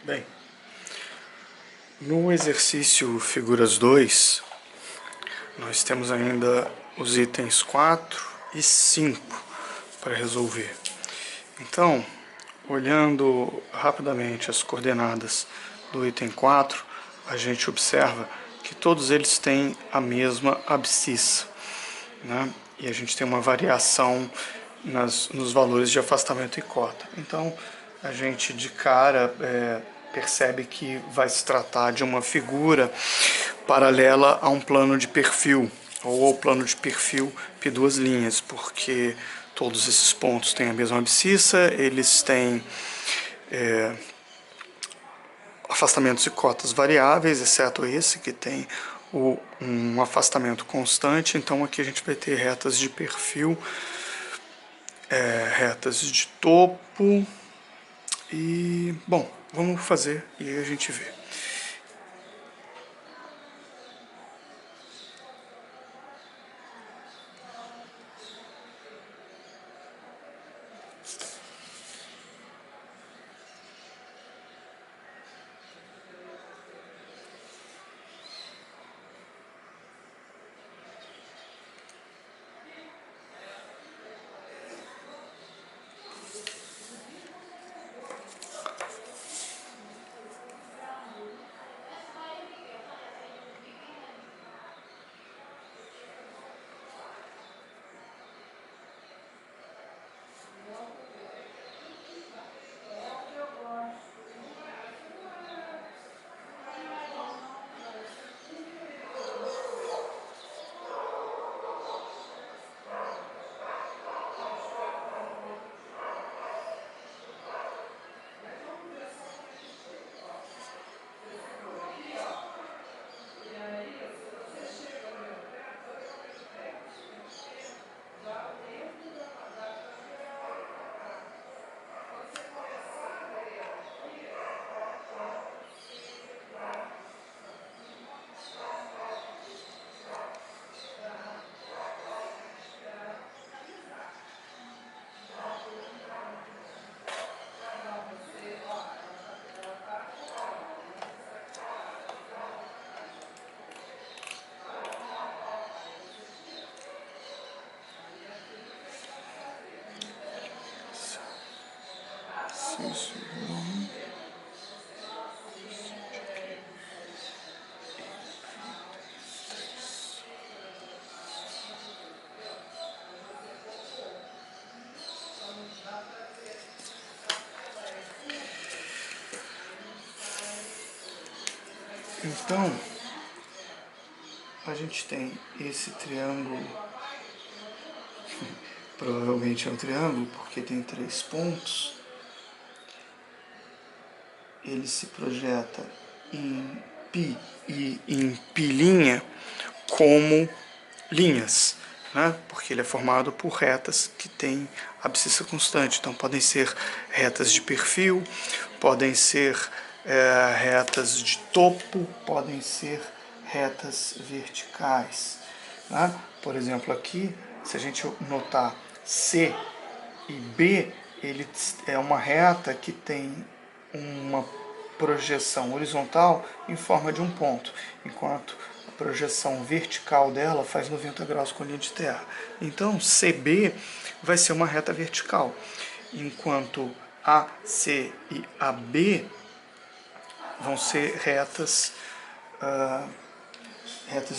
Bem, no exercício figuras 2, nós temos ainda os itens 4 e 5 para resolver. Então, olhando rapidamente as coordenadas do item 4, a gente observa que todos eles têm a mesma abscissa, né? E a gente tem uma variação nos valores de afastamento e cota. Então, a gente de cara percebe que vai se tratar de uma figura paralela a um plano de perfil, ou ao plano de perfil de duas linhas, porque todos esses pontos têm a mesma abscissa, eles têm afastamentos e cotas variáveis, exceto esse que tem um afastamento constante. Então aqui a gente vai ter retas de perfil, retas de topo e, bom, vamos fazer e aí a gente vê. Então, a gente tem esse triângulo, provavelmente é um triângulo porque tem 3 pontos, ele se projeta em π e em π' como linhas, né? Porque ele é formado por retas que têm abscissa constante. Então podem ser retas de perfil, podem ser retas de topo, podem ser retas verticais, né? Por exemplo, aqui, se a gente notar C e B, ele é uma reta que tem uma projeção horizontal em forma de um ponto, enquanto a projeção vertical dela faz 90 graus com a linha de terra. Então, CB vai ser uma reta vertical, enquanto AC e AB vão ser retas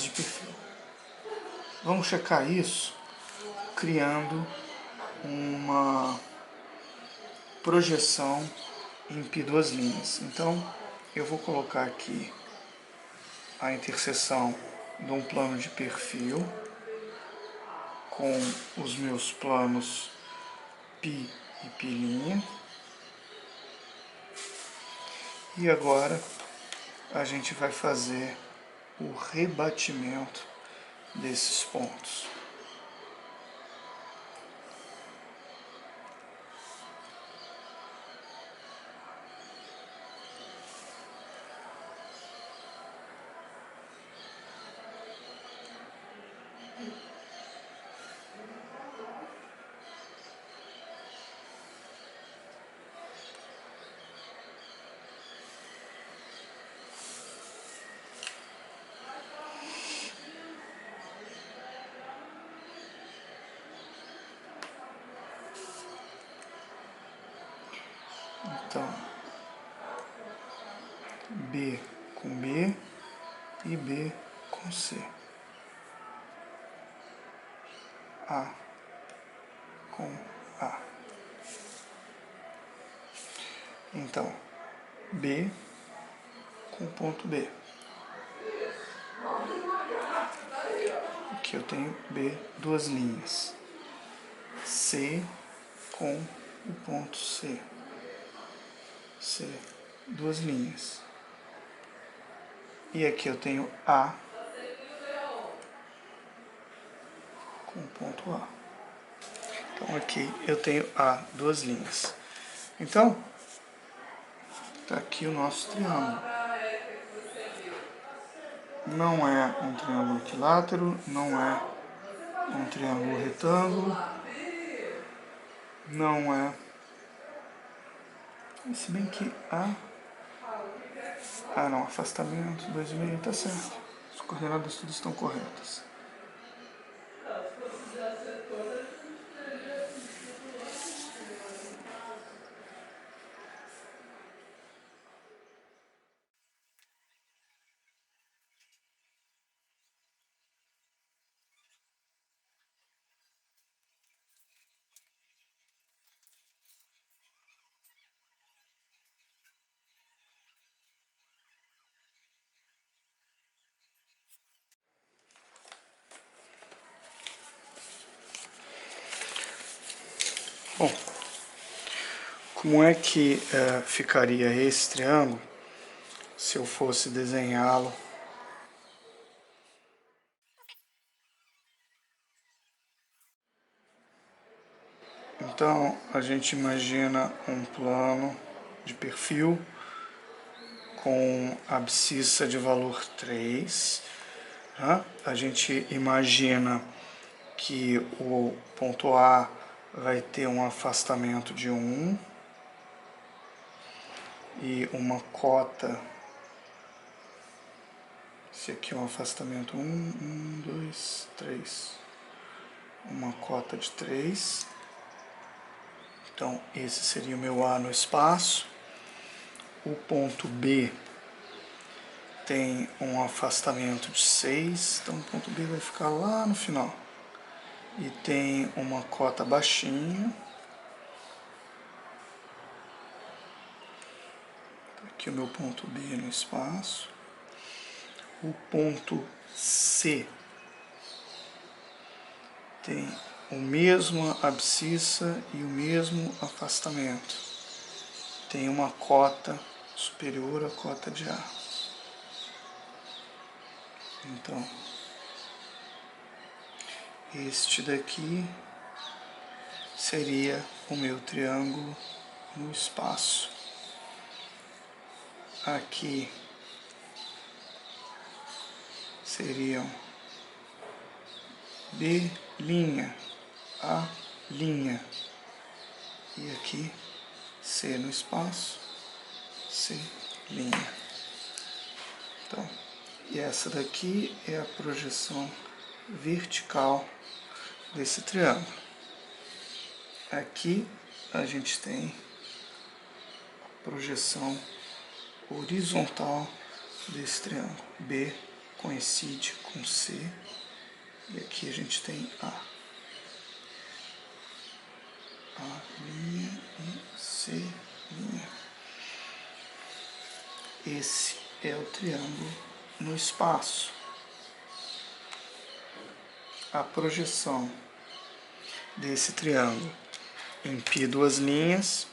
de perfil. Vamos checar isso criando uma projeção em duas linhas. Então, eu vou colocar aqui a interseção de um plano de perfil com os meus planos π e π'. E agora a gente vai fazer o rebatimento desses pontos. Então, B com B e B com C. A com A. Então, B com ponto B. Aqui eu tenho B, duas linhas. C com o ponto C. C, duas linhas. E aqui eu tenho A com o ponto A. Então aqui eu tenho A, duas linhas. Então, está aqui o nosso triângulo. Não é um triângulo equilátero, não é um triângulo retângulo, não é... Se bem que não, afastamento, 2,5, tá certo. As coordenadas todas estão corretas. Bom, como é que ficaria esse triângulo se eu fosse desenhá-lo? Então, a gente imagina um plano de perfil com abscissa de valor 3. Tá? A gente imagina que o ponto A vai ter um afastamento de 1 e uma cota. Esse aqui é um afastamento 1, 2, 3. Uma cota de 3. Então, esse seria o meu A no espaço. O ponto B tem um afastamento de 6, então o ponto B vai ficar lá no final. E tem uma cota baixinha. Aqui o meu ponto B no espaço. O ponto C tem o mesmo abscissa e o mesmo afastamento. Tem uma cota superior à cota de A. Então, este daqui seria o meu triângulo no espaço. Aqui seriam B', A', e aqui C no espaço, C'. Então, e essa daqui é a projeção vertical desse triângulo. Aqui a gente tem a projeção horizontal desse triângulo. B coincide com C e aqui a gente tem A', e C'. Esse é o triângulo no espaço. A projeção desse triângulo em π, duas linhas,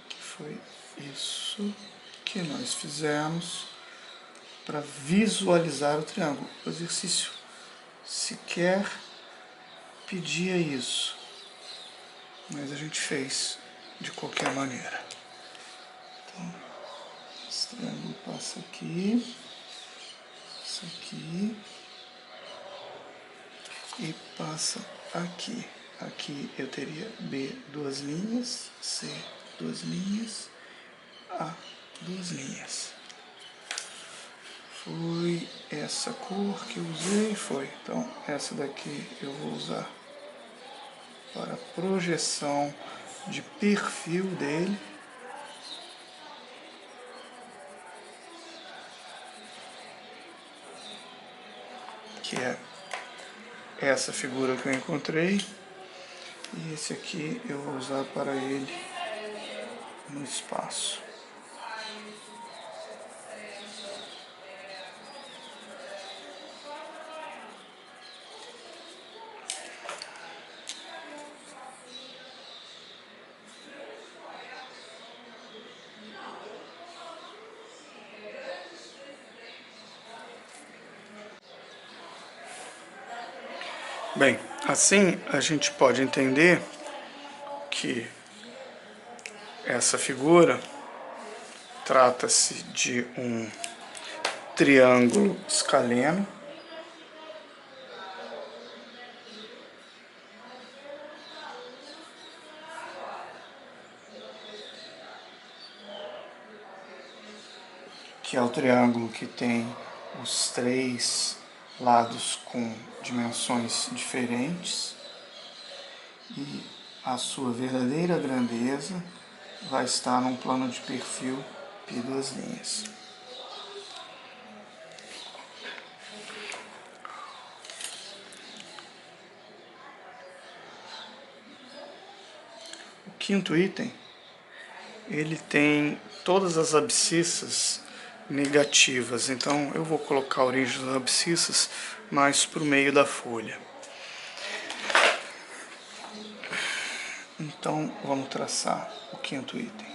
que foi isso que nós fizemos para visualizar o triângulo. O exercício sequer pedia isso, mas a gente fez de qualquer maneira. Então, esse triângulo passa aqui, isso aqui, e passa aqui. Aqui eu teria B, duas linhas, C, duas linhas, A, duas linhas. Foi essa cor que eu usei? Foi. Então, essa daqui eu vou usar para projeção de perfil dele. Que é essa figura que eu encontrei. E esse aqui eu vou usar para ele no espaço. Bem, assim a gente pode entender que essa figura trata-se de um triângulo escaleno que é o triângulo que tem os três lados com dimensões diferentes, e a sua verdadeira grandeza vai estar num plano de perfil π2'. O quinto item, ele tem todas as abscissas negativas, então eu vou colocar a origem das abscissas mais para o meio da folha. Então vamos traçar o quinto item.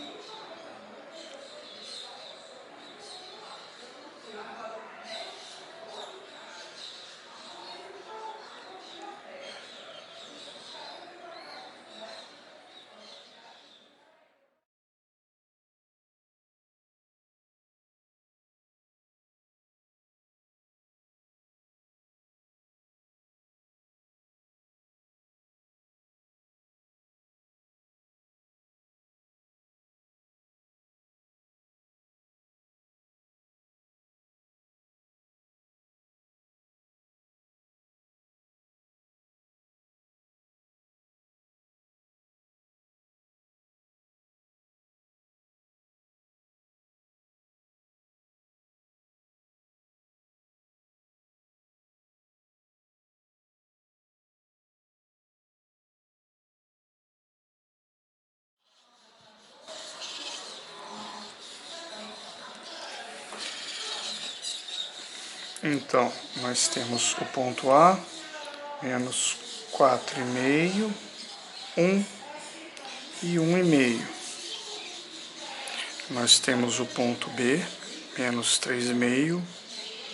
Então, nós temos o ponto A, menos 4,5, 1 e 1,5. Nós temos o ponto B, menos 3,5,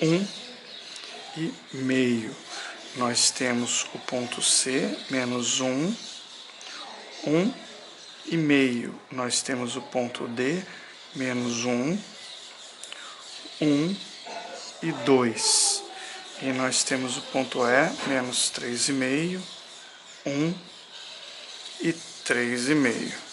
1 e meio. Nós temos o ponto C, menos 1, 1 e meio. Nós temos o ponto D, menos 1, 1 e 2. E nós temos o ponto E, menos 3,5, 1 e 3,5.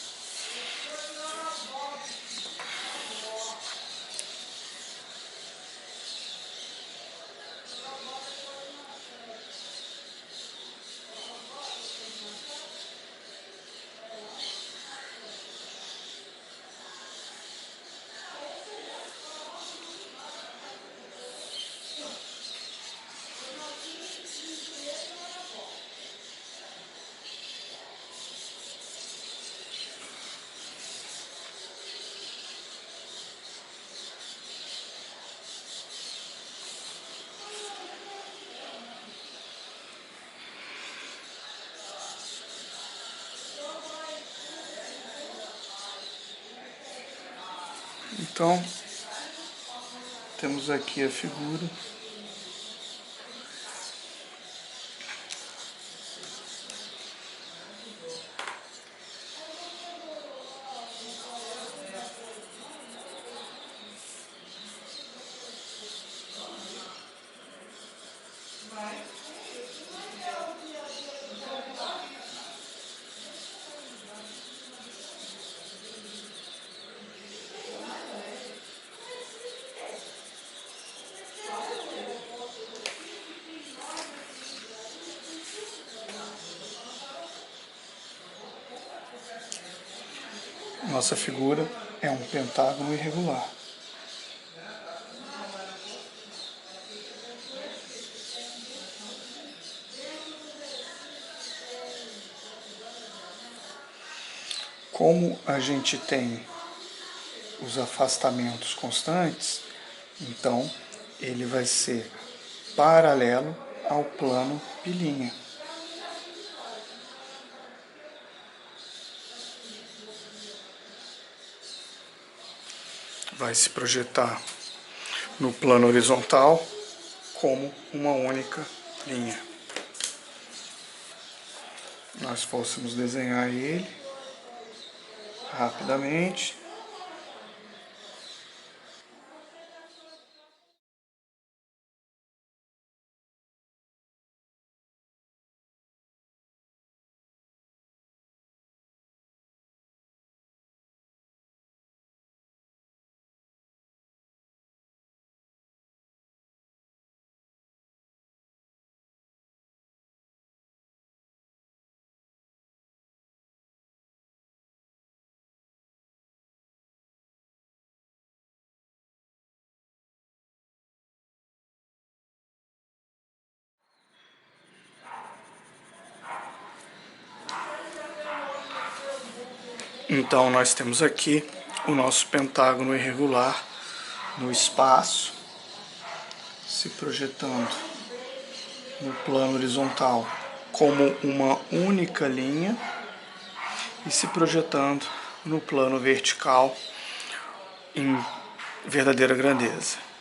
Então, temos aqui a figura. Nossa figura é um pentágono irregular. Como a gente tem os afastamentos constantes, então ele vai ser paralelo ao plano pilinha. Vai se projetar no plano horizontal como uma única linha. Nós fôssemos desenhar ele rapidamente. Então nós temos aqui o nosso pentágono irregular no espaço, se projetando no plano horizontal como uma única linha e se projetando no plano vertical em verdadeira grandeza.